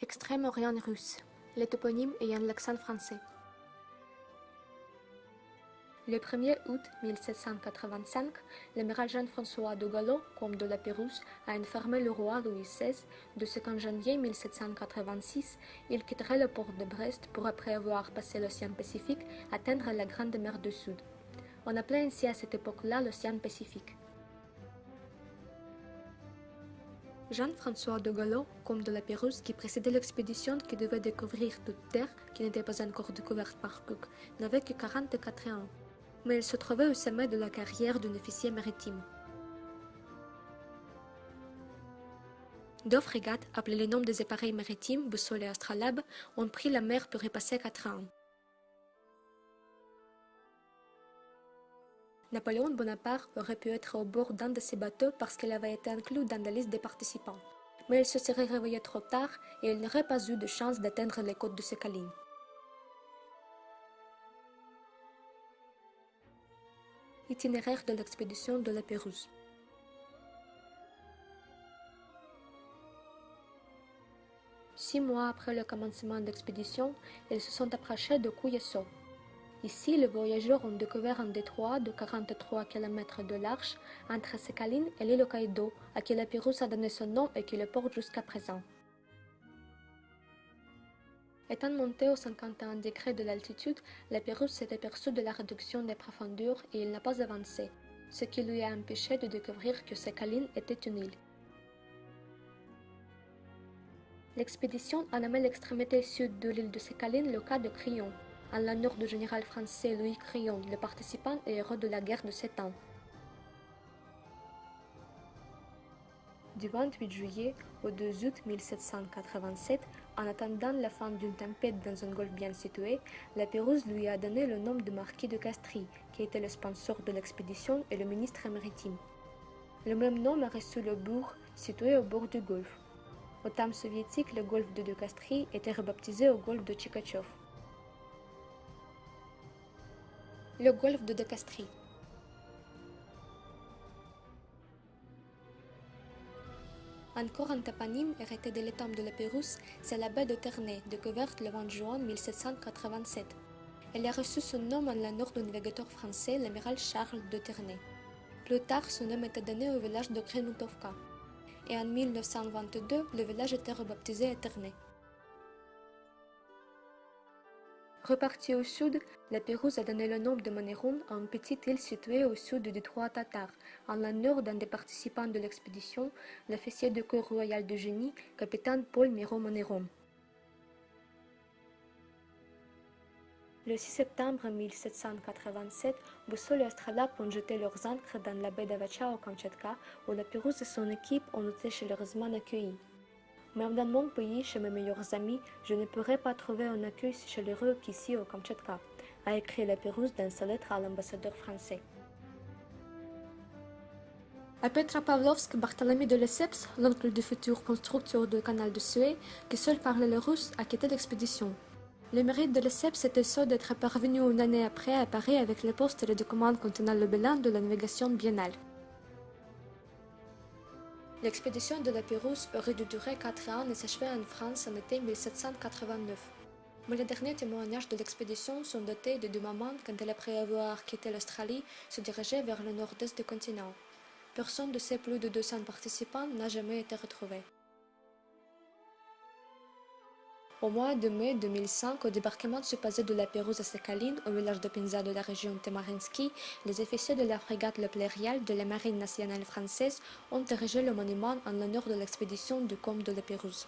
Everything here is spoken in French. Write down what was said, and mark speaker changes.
Speaker 1: Extrême-Orient russe, les toponymes ayant l'accent français. Le 1er août 1785, l'amiral Jean-François de Gallo, comte de la Pérouse, a informé le roi Louis XVI de ce qu'en janvier 1786, il quitterait le port de Brest pour, après avoir passé l'océan Pacifique, atteindre la Grande Mer du Sud. On appelait ainsi à cette époque-là l'océan Pacifique. Jean-François de Gallo, comte de la Pérouse, qui précédait l'expédition qui devait découvrir toute terre qui n'était pas encore découverte par Cook, n'avait que 44 ans. Mais il se trouvait au sommet de la carrière d'un officier maritime. Deux frégates, appelées les noms des appareils maritimes, Boussole et Astrolabe, ont pris la mer pour y passer 4 ans. Napoléon Bonaparte aurait pu être au bord d'un de ces bateaux parce qu'il avait été inclus dans la liste des participants. Mais il se serait réveillé trop tard et il n'aurait pas eu de chance d'atteindre les côtes de Sakhaline. Itinéraire de l'expédition de la Pérouse. Six mois après le commencement de l'expédition, ils se sont approchés de Couillesso. Ici, les voyageurs ont découvert un détroit de 43 km de large entre Sakhaline et l'île Hokkaido, à qui la Pérouse a donné son nom et qui le porte jusqu'à présent. Étant montée aux 51 degrés de l'altitude, la Pérouse s'est aperçue de la réduction des profondeurs et il n'a pas avancé, ce qui lui a empêché de découvrir que Sakhaline était une île. L'expédition a nommé l'extrémité sud de l'île de Sakhaline le cas de Crillon, en l'honneur du général français Louis Crillon, le participant et héros de la guerre de 7 ans. Du 28 juillet au 2 août 1787, en attendant la fin d'une tempête dans un golfe bien situé, la Pérouse lui a donné le nom de marquis de Castries, qui était le sponsor de l'expédition et le ministre maritime. Le même nom a reçu le bourg situé au bord du golfe. Au temps soviétique, le golfe de Castries était rebaptisé au golfe de Tchikatchov. Le golfe de Castries. Encore un toponyme hérité de l'étang de la Pérouse, c'est la baie de Ternay, découverte le 20 juin 1787. Elle a reçu son nom en l'honneur du navigateur français, l'amiral Charles de Ternay. Plus tard, son nom était donné au village de Krenutovka. Et en 1922, le village était rebaptisé à Ternay. Repartie au sud, la Pérouse a donné le nom de Monéron à une petite île située au sud du détroit Tatar, en l'honneur d'un des participants de l'expédition, l'officier de cour royal de génie, capitaine Paul Miro-Monéron. Le 6 septembre 1787, Boussole et Astrolabe ont jeté leurs ancres dans la baie d'Avacha au Kamtchatka, où la Pérouse et son équipe ont été chaleureusement accueillis. Même dans mon pays, chez mes meilleurs amis, je ne pourrais pas trouver un accueil si chaleureux qu'ici au Kamtchatka, a écrit la Pérouse dans sa lettre à l'ambassadeur français. À Petropavlovsk, Barthélemy de Lesseps, l'oncle du futur constructeur du canal de Suez, qui seul parlait le russe, a quitté l'expédition. Le mérite de Lesseps était ceux d'être parvenu une année après à Paris avec les postes et les documents contenant le bilan de la navigation biennale. L'expédition de la Pérouse aurait dû durer 4 ans et s'achever en France en été 1789. Mais les derniers témoignages de l'expédition sont datés de 2 moments quand elle, après avoir quitté l'Australie, se dirigeait vers le nord-est du continent. Personne de ces plus de 200 participants n'a jamais été retrouvé. Au mois de mai 2005, au débarquement supposé de la Pérouse à Sakhaline, au village de Pinza de la région Temarinsky, les officiers de la frégate Le Plériel de la Marine nationale française ont érigé le monument en l'honneur de l'expédition du comte de la Pérouse.